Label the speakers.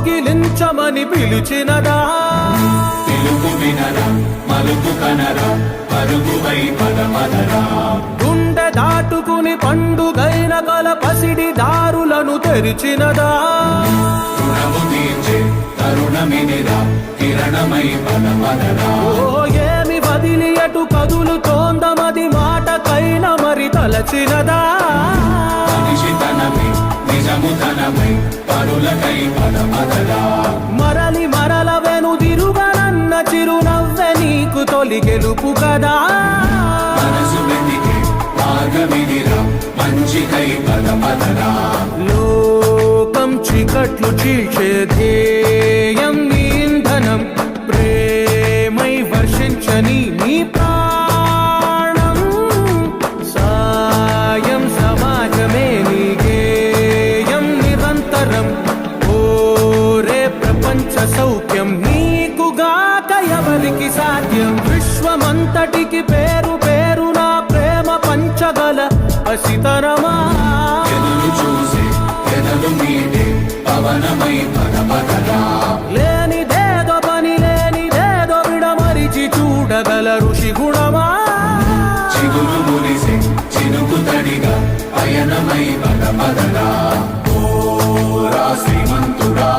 Speaker 1: కౌగిలించమని పిలిచినదా
Speaker 2: పిలుపు వినరా మలుపు కనరా పరుగువై పదమదరా
Speaker 1: గుండె దాటుకుని పండుగైన కల పసిడి దారులను తెరిచినదా
Speaker 2: రుణము తీర్చే తరుణమినిరా కిరణమై పదమదరా
Speaker 1: ఏమి వదిలి అటు కదులుతోందమది మాటకైన మరి తలచినదా
Speaker 2: మనిషితనమై నిజముతనమై పరులకై పదమదరా
Speaker 1: మరలి మరల వెనుదిరుగనన్న చిరునవ్వె నీకు తొలి గెలుపు కదా
Speaker 2: మనసు వెతికే మార్గమినిరా మంచికై పదమదరా
Speaker 1: లోకం చీకట్లు చీల్చే ధ్యేయం నీ ఇంధనం ప్రేమై వర్షించని నీ ప్రాణం సాయం సమాజమే నీ గేయం నిరంతరం ఓరే ప్రపంచ సౌఖ్యం నీకుగాక ఎవరికి సాధ్యం విశ్వమంతటికి పేరు పేరు నా ప్రేమ పంచగల పసితరమా
Speaker 2: ఎదురు చూసే ఎదలు మీదే పవనమై పదమదరా
Speaker 1: లేనిదేదో పని లేనిదేదో విడమరిచి చూడగల ఋషి గుణమా
Speaker 2: చిగురు మురిసే చినుకు తడిగా పయనమై పదమదరా ఓ రా శ్రీమంతుడా